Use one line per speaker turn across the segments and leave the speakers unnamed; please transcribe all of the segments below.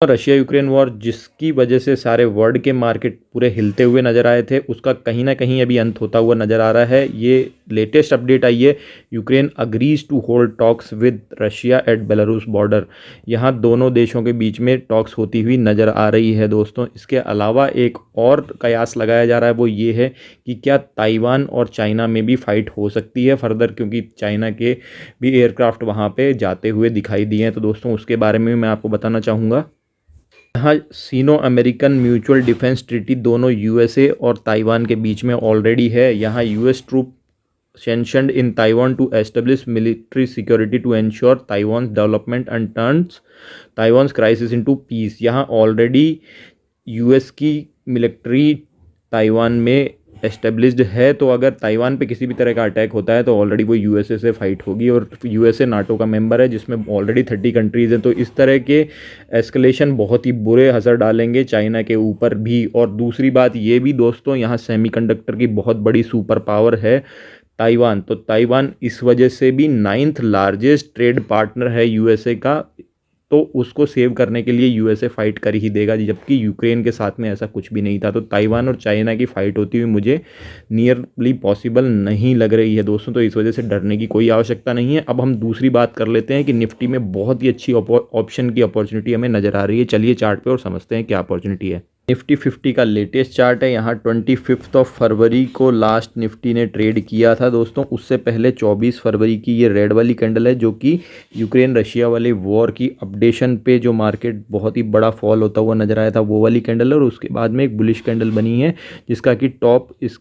Russia Ukraine war जिसकी वजह से सारे वर्ल्ड के मार्केट पूरे हिलते हुए नज़र आए थे, उसका कहीं ना कहीं अभी अंत होता हुआ नज़र आ रहा है। ये लेटेस्ट अपडेट आई है, Ukraine agrees to hold talks with Russia at Belarus border. यहाँ दोनों देशों के बीच में टॉक्स होती हुई नज़र आ रही है दोस्तों। इसके अलावा एक और कयास लगाया जा रहा है, वो ये है कि क्या ताइवान और चाइना में भी फाइट हो सकती है फर्दर, क्योंकि चाइना के भी एयरक्राफ्ट वहाँ पे जाते हुए दिखाई दिए हैं। तो दोस्तों उसके बारे में मैं आपको बताना चाहूँगा। यहाँ Sino American mutual defence treaty दोनों यूएसए और ताइवान के बीच में ऑलरेडी है। यहाँ US troop sanctioned in Taiwan to establish military security to ensure Taiwan development and turns Taiwan crisis into peace. यहाँ ऑलरेडी यूएस की मिलिट्री ताइवान में एस्टेब्लिश्ड है, तो अगर ताइवान पे किसी भी तरह का अटैक होता है तो ऑलरेडी वो यूएसए से फाइट होगी, और यूएसए नाटो का मेंबर है जिसमें ऑलरेडी 30 कंट्रीज़ हैं। तो इस तरह के एस्केलेशन बहुत ही बुरे असर डालेंगे चाइना के ऊपर भी। और दूसरी बात ये भी दोस्तों, यहाँ सेमीकंडक्टर की बहुत बड़ी सुपर पावर है ताइवान। तो ताइवान इस वजह से भी 9th लार्जेस्ट ट्रेड पार्टनर है यूएसए का, तो उसको सेव करने के लिए यूएसए फाइट कर ही देगा, जबकि यूक्रेन के साथ में ऐसा कुछ भी नहीं था। तो ताइवान और चाइना की फाइट होती हुई मुझे नियरली पॉसिबल नहीं लग रही है दोस्तों, तो इस वजह से डरने की कोई आवश्यकता नहीं है। अब हम दूसरी बात कर लेते हैं कि निफ्टी में बहुत ही अच्छी ऑप्शन की अपॉर्चुनिटी हमें नज़र आ रही है। चलिए चार्ट पे और समझते हैं क्या अपॉर्चुनिटी है। निफ्टी 50 का लेटेस्ट चार्ट है। यहाँ 25 फरवरी को लास्ट निफ्टी ने ट्रेड किया था दोस्तों। उससे पहले 24 फरवरी की ये रेड वाली कैंडल है, जो कि यूक्रेन रशिया वाले वॉर की अपडेशन पे जो मार्केट बहुत ही बड़ा फॉल होता हुआ नजर आया था, वो वाली कैंडल है। और उसके बाद में एक बुलिश कैंडल बनी है जिसका कि टॉप इस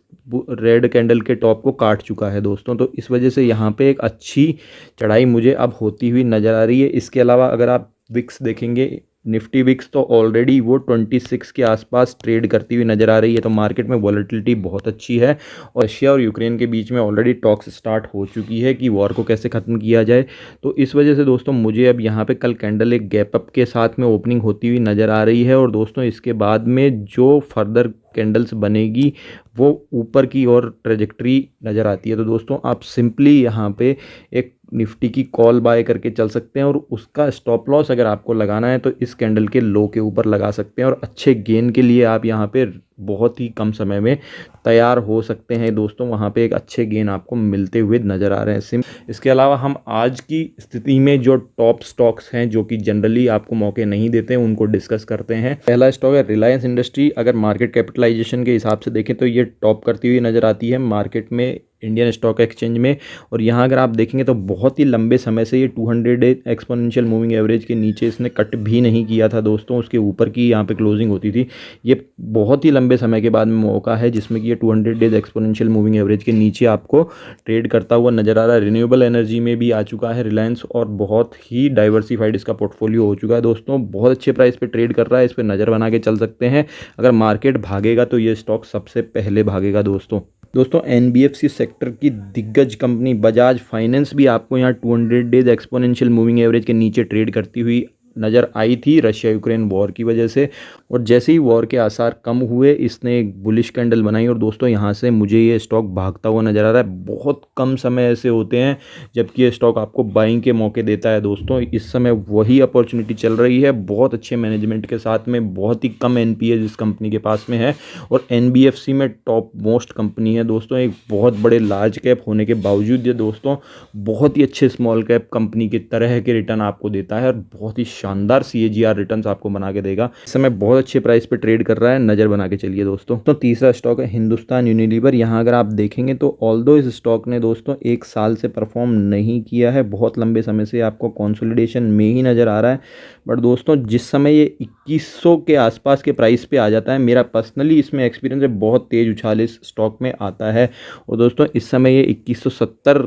रेड कैंडल के टॉप को काट चुका है दोस्तों। तो इस वजह से यहाँ पे एक अच्छी चढ़ाई मुझे अब होती हुई नज़र आ रही है। इसके अलावा अगर आप विक्स देखेंगे, निफ्टी विक्स तो ऑलरेडी वो 26 के आसपास ट्रेड करती हुई नज़र आ रही है। तो मार्केट में वॉलेटिलिटी बहुत अच्छी है, और रशिया और यूक्रेन के बीच में ऑलरेडी टॉक्स स्टार्ट हो चुकी है कि वॉर को कैसे ख़त्म किया जाए। तो इस वजह से दोस्तों मुझे अब यहाँ पे कल कैंडल एक गैप अप के साथ में ओपनिंग होती हुई नज़र आ रही है। और दोस्तों इसके बाद में जो फर्दर कैंडल्स बनेगी वो ऊपर की ओर ट्रेजेक्ट्री नज़र आती है। तो दोस्तों आप सिंपली यहाँ पे एक निफ्टी की कॉल बाय करके चल सकते हैं, और उसका स्टॉप लॉस अगर आपको लगाना है तो इस कैंडल के लो के ऊपर लगा सकते हैं, और अच्छे गेन के लिए आप यहाँ पे बहुत ही कम समय में तैयार हो सकते हैं दोस्तों। वहाँ पे एक अच्छे गेन आपको मिलते हुए नज़र आ रहे हैं। इसके अलावा हम आज की स्थिति में जो टॉप स्टॉक्स हैं जो कि जनरली आपको मौके नहीं देते हैं, उनको डिस्कस करते हैं। पहला स्टॉक है रिलायंस इंडस्ट्री। अगर मार्केट कैपिटलाइजेशन के हिसाब से देखें तो ये टॉप करती हुई नज़र आती है मार्केट में, इंडियन स्टॉक एक्सचेंज में। और यहाँ अगर आप देखेंगे तो बहुत ही लंबे समय से ये 200 डे एक्सपोनेंशियल मूविंग एवरेज के नीचे इसने कट भी नहीं किया था दोस्तों। उसके ऊपर की यहाँ पे क्लोजिंग होती थी। ये बहुत ही लंबे समय के बाद में मौका है जिसमें कि ये 200 डेज एक्सपोनेंशियल मूविंग एवरेज के नीचे आपको ट्रेड करता हुआ नज़र आ रहा है। रिन्यूएबल एनर्जी में भी आ चुका है रिलायंस, और बहुत ही डाइवर्सिफाइड इसका पोर्टफोलियो हो चुका है दोस्तों। बहुत अच्छे प्राइस पे ट्रेड कर रहा है, इस पर नज़र बना के चल सकते हैं। अगर मार्केट भागेगा तो ये स्टॉक सबसे पहले भागेगा दोस्तों एनबीएफसी सेक्टर की दिग्गज कंपनी बजाज फाइनेंस भी आपको यहाँ 200 डेज एक्सपोनेंशियल मूविंग एवरेज के नीचे ट्रेड करती हुई नज़र आई थी रशिया यूक्रेन वॉर की वजह से। और जैसे ही वॉर के आसार कम हुए इसने एक बुलिश कैंडल बनाई, और दोस्तों यहाँ से मुझे ये स्टॉक भागता हुआ नज़र आ रहा है। बहुत कम समय ऐसे होते हैं जबकि ये स्टॉक आपको बाइंग के मौके देता है दोस्तों। इस समय वही अपॉर्चुनिटी चल रही है, बहुत अच्छे मैनेजमेंट के साथ में, बहुत ही कम एनपीए इस कंपनी के पास में है, और एनबीएफसी में टॉप मोस्ट कंपनी है दोस्तों। एक बहुत बड़े लार्ज कैप होने के बावजूद ये दोस्तों बहुत ही अच्छे स्मॉल कैप कंपनी की तरह के रिटर्न आपको देता है, और बहुत ही शानदार सीएजीआर रिटर्न्स आपको बना के देगा। इस समय बहुत अच्छे प्राइस पे ट्रेड कर रहा है, नज़र बना के चलिए दोस्तों। तो तीसरा स्टॉक है हिंदुस्तान यूनिलीवर। यहाँ अगर आप देखेंगे तो ऑल्दो इस स्टॉक ने दोस्तों 1 साल से परफॉर्म नहीं किया है, बहुत लंबे समय से आपको कंसोलिडेशन में ही नज़र आ रहा है। बट दोस्तों जिस समय ये 2100 के आसपास के प्राइस पे आ जाता है, मेरा पर्सनली इसमें एक्सपीरियंस है, बहुत तेज उछाल इस स्टॉक में आता है। और दोस्तों इस समय ये 2170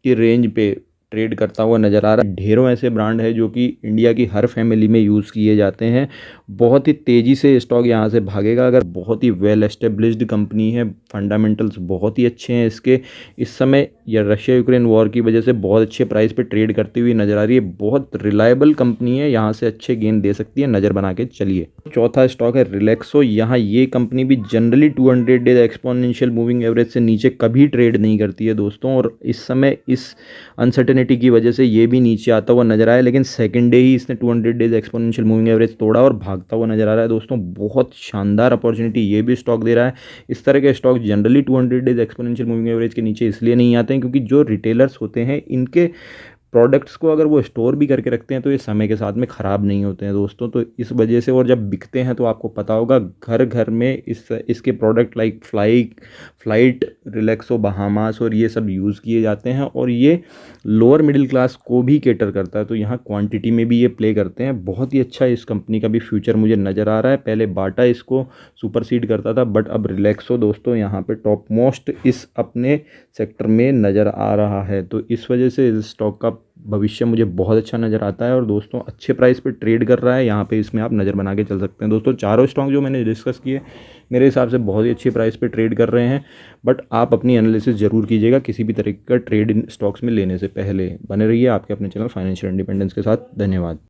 की रेंज पे ट्रेड करता हुआ नज़र आ रहा है। ढेरों ऐसे ब्रांड है जो कि इंडिया की हर फैमिली में यूज़ किए जाते हैं। बहुत ही तेज़ी से स्टॉक यहाँ से भागेगा। अगर बहुत ही वेल एस्टेब्लिश्ड कंपनी है, फंडामेंटल्स बहुत ही अच्छे हैं इसके। इस समय या रशिया यूक्रेन वॉर की वजह से बहुत अच्छे प्राइस पे ट्रेड करती हुई नज़र आ रही है। बहुत रिलायबल कंपनी है, यहाँ से अच्छे गेन दे सकती है, नज़र बना के चलिए। चौथा स्टॉक है रिलैक्सो। यहाँ ये कंपनी भी generally 200 days exponential moving average से नीचे कभी ट्रेड नहीं करती है दोस्तों। और इस समय इस अनसर्टेन अनसर्टेनिटी की वजह से ये भी नीचे आता हुआ नजर आया, लेकिन सेकंड डे ही इसने 200 डेज एक्सपोनेंशियल मूविंग एवरेज तोड़ा और भागता हुआ नजर आ रहा है दोस्तों। बहुत शानदार अपॉर्चुनिटी ये भी स्टॉक दे रहा है। इस तरह के stock generally 200 days exponential moving average के नीचे इसलिए नहीं आते हैं क्योंकि जो रिटेलर्स होते हैं इनके प्रोडक्ट्स को अगर वो स्टोर भी करके रखते हैं तो ये समय के साथ में ख़राब नहीं होते हैं दोस्तों। तो इस वजह से, और जब बिकते हैं तो आपको पता होगा घर घर में इसके product like flight, Relaxo, Bahamas और ये सब यूज़ किए जाते हैं और ये लोअर मिडिल क्लास को भी केटर करता है। तो यहाँ क्वांटिटी में भी ये प्ले करते हैं। बहुत ही अच्छा इस कंपनी का भी फ्यूचर मुझे नज़र आ रहा है। पहले बाटा इसको सुपरसीड करता था, बट अब रिलैक्सो दोस्तों यहाँ पे टॉप मोस्ट इस अपने सेक्टर में नज़र आ रहा है। तो इस वजह से इस स्टॉक का भविष्य मुझे बहुत अच्छा नज़र आता है और दोस्तों अच्छे प्राइस पे ट्रेड कर रहा है। यहाँ पे इसमें आप नज़र बना के चल सकते हैं दोस्तों। चारों स्टॉक जो मैंने डिस्कस किए मेरे हिसाब से बहुत ही अच्छी प्राइस पे ट्रेड कर रहे हैं, बट आप अपनी एनालिसिस ज़रूर कीजिएगा किसी भी तरह का ट्रेड इन स्टॉक्स में लेने से पहले। बने रहिए आपके अपने चैनल फाइनेंशियल इंडिपेंडेंस के साथ। धन्यवाद।